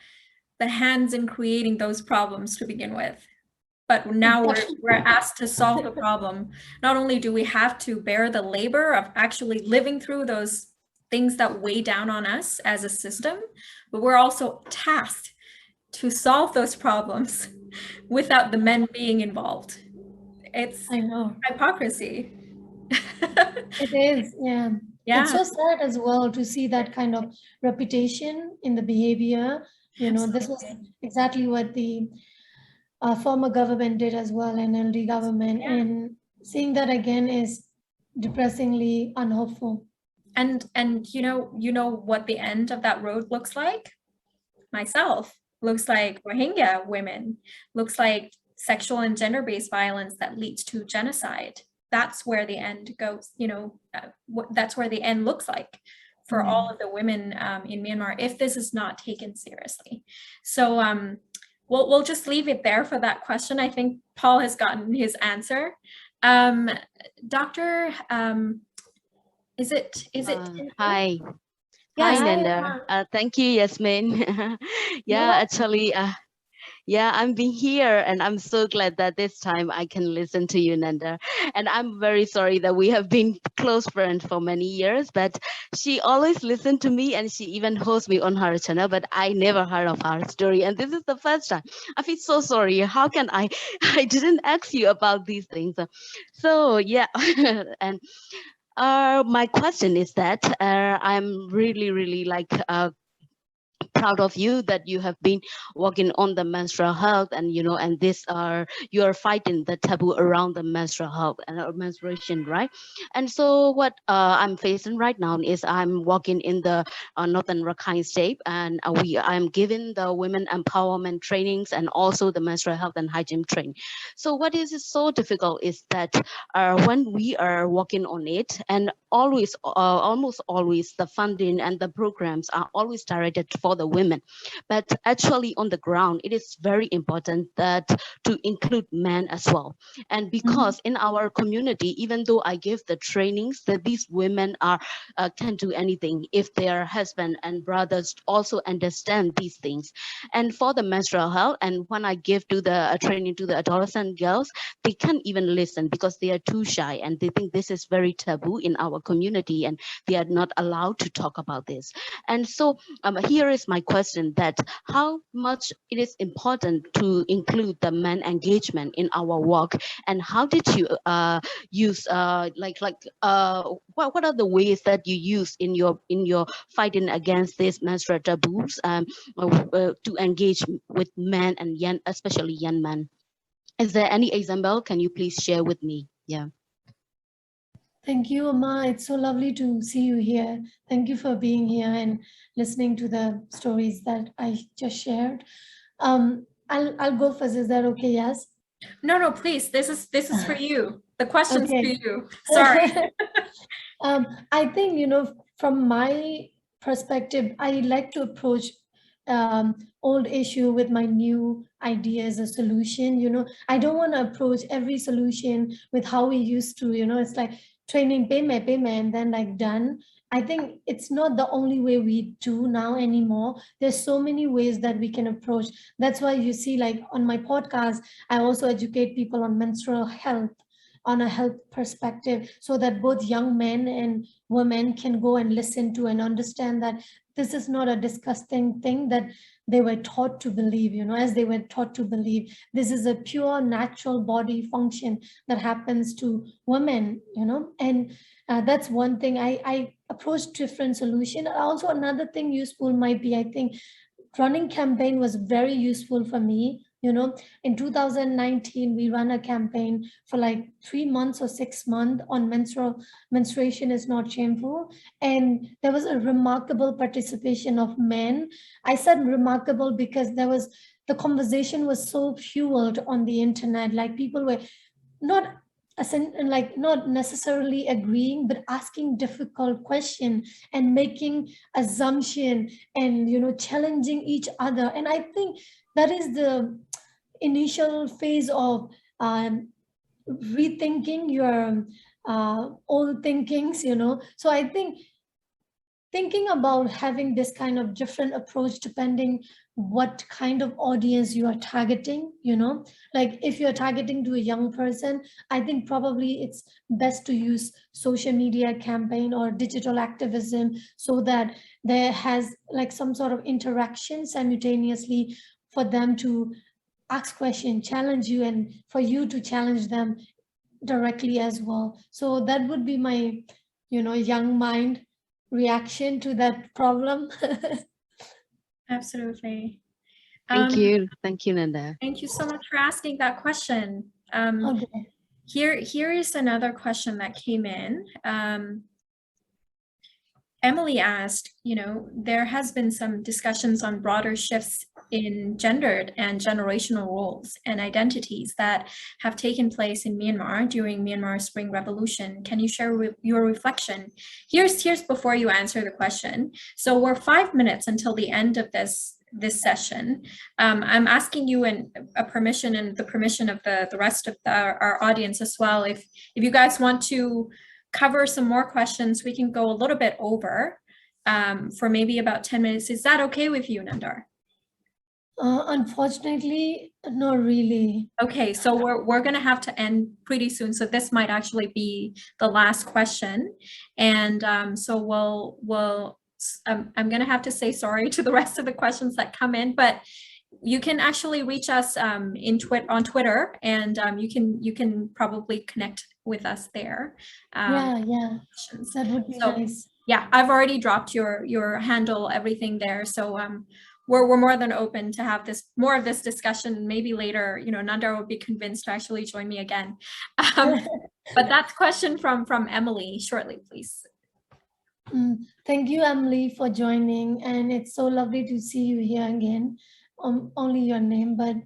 S1: the hands in creating those problems to begin with. But now we're asked to solve the problem. Not only do we have to bear the labor of actually living through those things that weigh down on us as a system, but we're also tasked to solve those problems without the men being involved. It's hypocrisy.
S2: It is, yeah. It's so sad as well to see that kind of reputation in the behavior. This was exactly what the former government did as well, NLD government, and seeing that again is depressingly unhopeful.
S1: And you know what the end of that road looks like? Myself. Looks like Rohingya women. Looks like sexual and gender-based violence that leads to genocide. That's where the end goes, that's where the end looks like for all of the women in Myanmar, if this is not taken seriously. So we'll just leave it there for that question. I think Paul has gotten his answer. Doctor, is it?
S3: Hi. Hi, Nandar. Thank you, Yasmin. Actually, I'm being here, and I'm so glad that this time I can listen to you, Nandar. And I'm very sorry that we have been close friends for many years, but she always listened to me, and she even hosts me on her channel, but I never heard of her story. And this is the first time. I feel so sorry. How can I didn't ask you about these things. So yeah, and my question is that I'm really like proud of you that you have been working on the menstrual health, and and this you are fighting the taboo around the menstrual health and menstruation, right? And so what I'm facing right now is I'm working in the northern Rakhine state, and I'm giving the women empowerment trainings and also the menstrual health and hygiene training. So what is so difficult is that when we are working on it, and almost always the funding and the programs are always directed for the women. But actually on the ground, it is very important that to include men as well. And because in our community, even though I give the trainings that these women are can do anything if their husband and brothers also understand these things. And for the menstrual health, and when I give to the training to the adolescent girls, they can't even listen because they are too shy and they think this is very taboo in our community and they are not allowed to talk about this. And so here is my question, that how much it is important to include the men engagement in our work, and how did you use what are the ways that you use in your fighting against these menstrual taboos to engage with men and young, especially young men? Is there any example? Can you please share with me? Yeah.
S2: Thank you, Amma. It's so lovely to see you here. Thank you for being here and listening to the stories that I just shared. I'll go first. Is that okay? Yes.
S1: No, please. This is for you. The question's
S2: Okay.
S1: for you. Sorry.
S2: I think, from my perspective, I like to approach old issue with my new ideas, a solution. I don't want to approach every solution with how we used to. It's like training, pay me, and then like done. I think it's not the only way we do now anymore. There's so many ways that we can approach. That's why you see, like on my podcast, I also educate people on menstrual health, on a health perspective, so that both young men and women can go and listen to and understand that this is not a disgusting thing that they were taught to believe, as they were taught to believe. This is a pure natural body function that happens to women, and that's one thing. I approach different solution. Also, another thing useful might be, I think, running campaign was very useful for me. In 2019, we ran a campaign for like 3 months or 6 months on menstruation is not shameful. And there was a remarkable participation of men. I said remarkable because the conversation was so fueled on the internet. Like people were not not necessarily agreeing, but asking difficult question and making assumption and challenging each other. And I think that is the initial phase of rethinking your old thinkings. So I think thinking about having this kind of different approach depending what kind of audience you are targeting, like if you're targeting to a young person, I think probably it's best to use social media campaign or digital activism, so that there has like some sort of interaction simultaneously for them to ask questions, challenge you, and for you to challenge them directly as well. So that would be my young mind reaction to that problem.
S1: Absolutely.
S3: Thank you, Nanda.
S1: Thank you so much for asking that question.
S2: Okay.
S1: Here is another question that came in. Emily asked, there has been some discussions on broader shifts in gendered and generational roles and identities that have taken place in Myanmar during Myanmar Spring Revolution. Can you share your reflection? Here's before you answer the question. So we're 5 minutes until the end of this session. I'm asking you a permission and the permission of the rest of our audience as well. If you guys want to cover some more questions, we can go a little bit over for maybe about 10 minutes. Is that okay with you, Nandar?
S2: Unfortunately, not really.
S1: Okay, so we're gonna have to end pretty soon. So this might actually be the last question. And so I'm gonna have to say sorry to the rest of the questions that come in, but you can actually reach us on Twitter, and you can probably connect with us there.
S2: Yeah, that would be nice.
S1: Yeah, I've already dropped your handle, everything there. So we're more than open to have more of this discussion. Maybe later, Nandar will be convinced to actually join me again. But that's question from Emily. Shortly, please.
S2: Thank you, Emily, for joining, and it's so lovely to see you here again. Only your name, but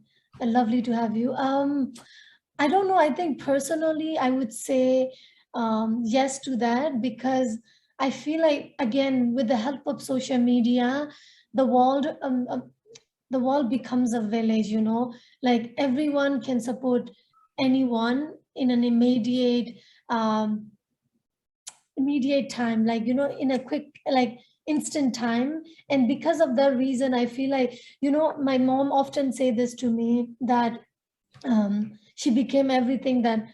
S2: lovely to have you. I don't know. I think personally, I would say yes to that, because I feel like, again, with the help of social media, the world becomes a village, you know, like everyone can support anyone in an immediate time, like, you know, in a quick, like instant time. And because of that reason, I feel like, you know, my mom often say this to me, that she became everything that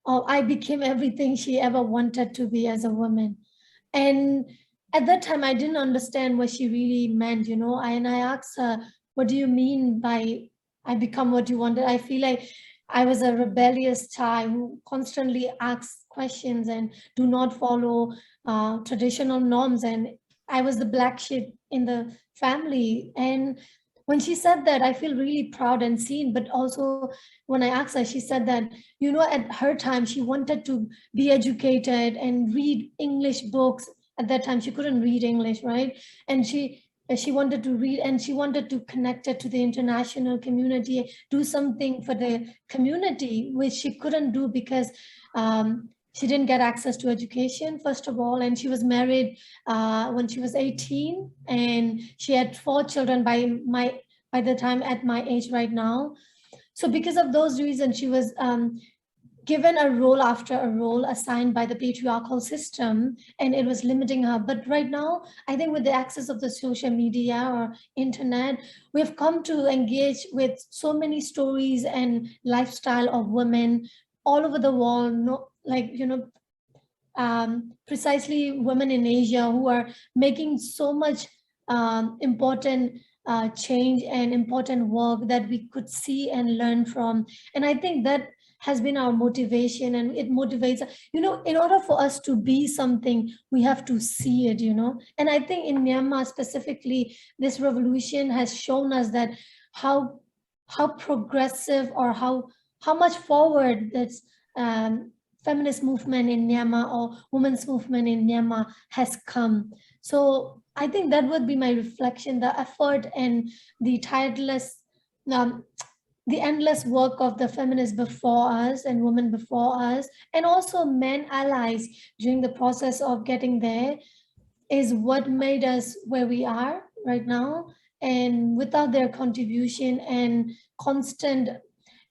S2: or I became everything she ever wanted to be as a woman. And at that time, I didn't understand what she really meant, you know. And I asked her, what do you mean by I become what you wanted? I feel like I was a rebellious child who constantly asks questions and do not follow traditional norms. And I was the black sheep in the family. And when she said that, I feel really proud and seen. But also, when I asked her, she said that, you know, at her time, she wanted to be educated and read English books. At that time, she couldn't read English, right? And she wanted to read, and she wanted to connect it to the international community, do something for the community, which she couldn't do because she didn't get access to education, first of all. And she was married when she was 18, and she had 4 children by the time at my age right now. So because of those reasons, she was given a role after a role assigned by the patriarchal system, and it was limiting her. But right now, I think with the access of the social media or internet, we have come to engage with so many stories and lifestyle of women all over the world, no, like, you know, precisely women in Asia who are making so much important change and important work that we could see and learn from. And I think that has been our motivation, and it motivates, you know, in order for us to be something, we have to see it, you know. And I think in Myanmar specifically, this revolution has shown us that how progressive, or how much forward that's feminist movement in Myanmar or women's movement in Myanmar has come. So I think that would be my reflection, the effort and the tireless, the endless work of the feminists before us and women before us, and also men allies during the process of getting there, is what made us where we are right now. And without their contribution and constant,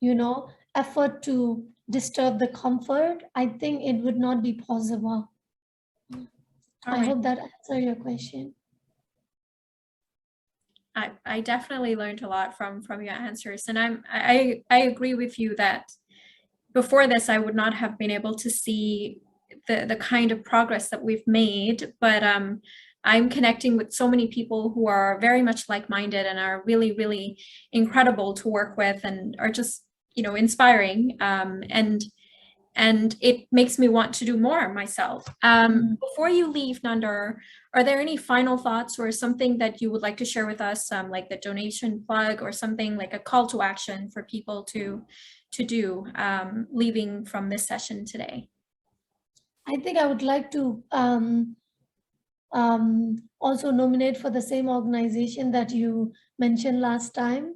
S2: you know, effort to disturb the comfort, I think it would not be possible. I hope that answers your question.
S1: I definitely learned a lot from your answers, and I agree with you that before this I would not have been able to see the kind of progress that we've made, but I'm connecting with so many people who are very much like-minded and are really, really incredible to work with, and are just, you know, inspiring, and it makes me want to do more myself. Before you leave, Nandar, are there any final thoughts or something that you would like to share with us, like the donation plug or something, like a call to action for people to do leaving from this session today?
S2: I think I would like to also nominate for the same organization that you mentioned last time.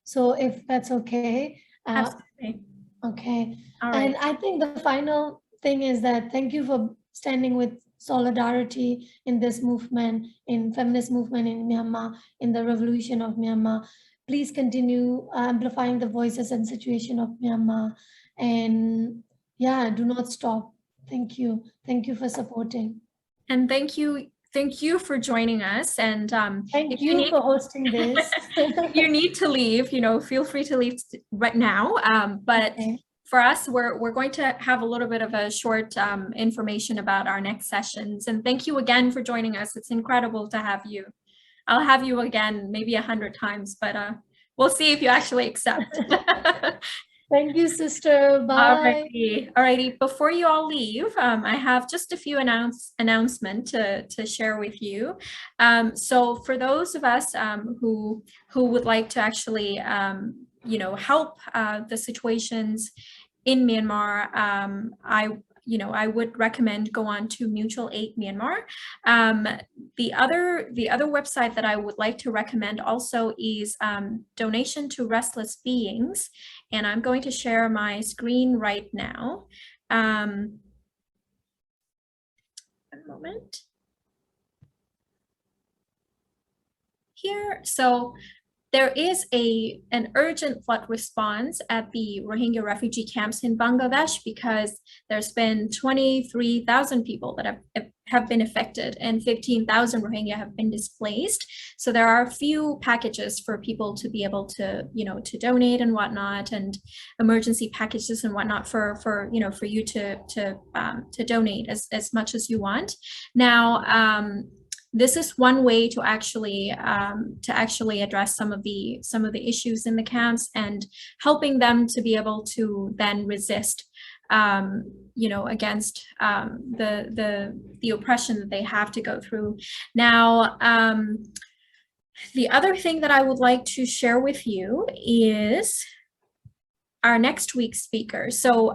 S2: So if that's okay.
S1: Absolutely.
S2: Okay.
S1: All right.
S2: And I think the final thing is that thank you for standing with solidarity in this movement, in feminist movement in Myanmar, in the revolution of Myanmar. Please continue amplifying the voices and situation of Myanmar. And yeah, do not stop. Thank you. Thank you for supporting.
S1: And thank you for joining us. And
S2: thank you for hosting this.
S1: If you need to leave, you know, feel free to leave right now. But okay. For us, we're going to have a little bit of a short information about our next sessions. And thank you again for joining us. It's incredible to have you. I'll have you again, maybe 100 times, but we'll see if you actually accept.
S2: Thank you, sister. Bye.
S1: Alrighty. Before you all leave, I have just a few announcements to share with you. So for those of us who would like to actually, you know, help the situations in Myanmar, I would recommend go on to Mutual Aid Myanmar. The other website that I would like to recommend also is Donation to Restless Beings, and I'm going to share my screen right now. One moment. here. So there is an urgent flood response at the Rohingya refugee camps in Bangladesh because there's been 23,000 people that have been affected and 15,000 Rohingya have been displaced. So there are a few packages for people to be able to, to donate and whatnot, and emergency packages and whatnot for you to donate as much as you want. Now, this is one way to actually address some of the issues in the camps and helping them to be able to then resist, against the oppression that they have to go through. Now, the other thing that I would like to share with you is our next week's speaker. So,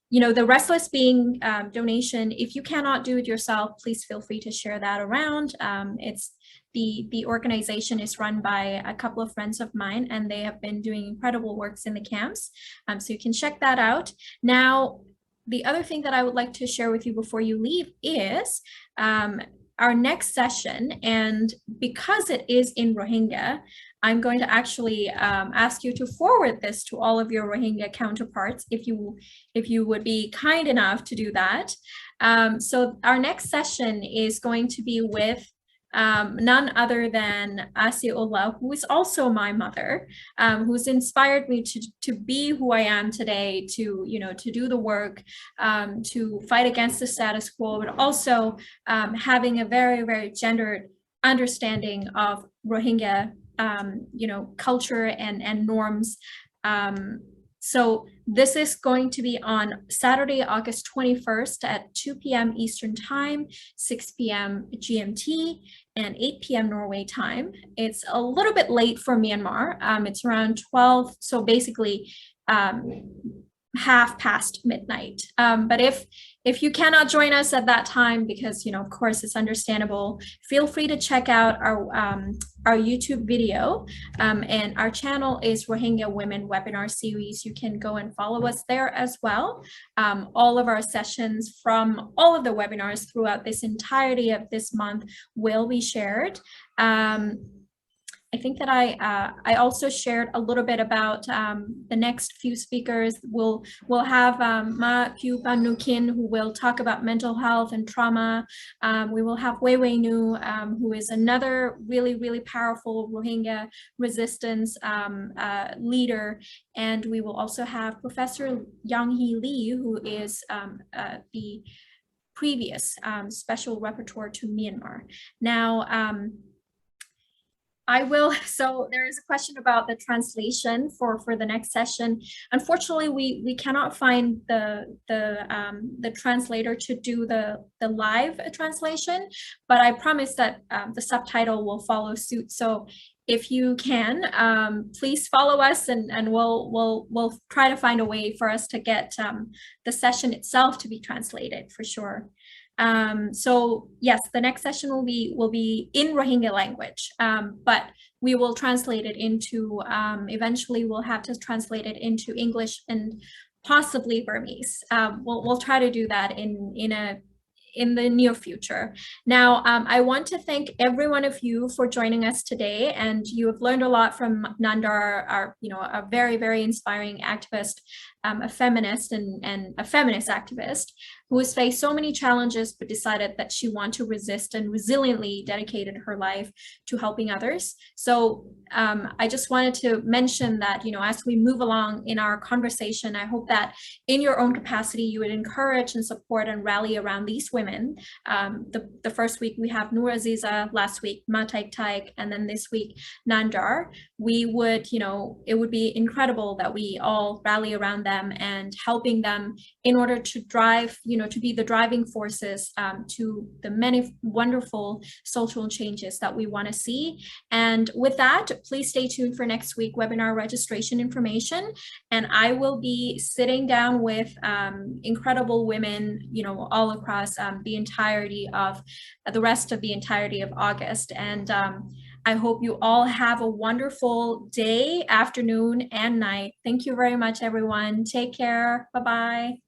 S1: the Restless Being donation, if you cannot do it yourself, please feel free to share that around. It's the organization is run by a couple of friends of mine, and they have been doing incredible works in the camps. So you can check that out. Now, the other thing that I would like to share with you before you leave is our next session. And because it is in Rohingya, I'm going to actually ask you to forward this to all of your Rohingya counterparts if you would be kind enough to do that. So our next session is going to be with none other than Asiola, who is also my mother, who's inspired me to be who I am today, to do the work, to fight against the status quo, but also having a very, very gendered understanding of Rohingya culture and norms. So this is going to be on Saturday, August 21st at 2 p.m. Eastern Time, 6 p.m. GMT, and 8 p.m. Norway time. It's a little bit late for Myanmar. It's around 12, so basically half past midnight. But if you cannot join us at that time, because of course it's understandable, feel free to check out our YouTube video, and our channel is Rohingya Women Webinar Series. You can go and follow us there as well. All of our sessions from all of the webinars throughout this entirety of this month will be shared. I think that I also shared a little bit about the next few speakers. We'll have Ma Kyu Pan Nukin, who will talk about mental health and trauma. We will have Wei Wei Nu, who is another really, really powerful Rohingya resistance leader. And we will also have Professor Yang Hee Lee, who is the previous special rapporteur to Myanmar. Now, so there is a question about the translation for the next session. Unfortunately, we cannot find the translator to do the live translation, but I promise that the subtitle will follow suit. So if you can, please follow us, and we'll try to find a way for us to get the session itself to be translated for sure. So yes, the next session will be in Rohingya language, but we will translate it into, eventually we'll have to translate it into English and possibly Burmese. We'll try to do that in the near future. Now, I want to thank every one of you for joining us today, and you have learned a lot from Nandar, a very, very inspiring activist, a feminist and a feminist activist who has faced so many challenges but decided that she wanted to resist and resiliently dedicated her life to helping others. So I just wanted to mention that, as we move along in our conversation, I hope that in your own capacity, you would encourage and support and rally around these women. The first week we have Noor Aziza, last week Ma Taik Taik, and then this week Nandar. We would, it would be incredible that we all rally around them and helping them in order to drive, to be the driving forces to the many wonderful social changes that we want to see. And with that, please stay tuned for next week webinar registration information. And I will be sitting down with incredible women, all across the entirety of the rest of the entirety of August. And I hope you all have a wonderful day, afternoon, and night. Thank you very much, everyone. Take care. Bye-bye.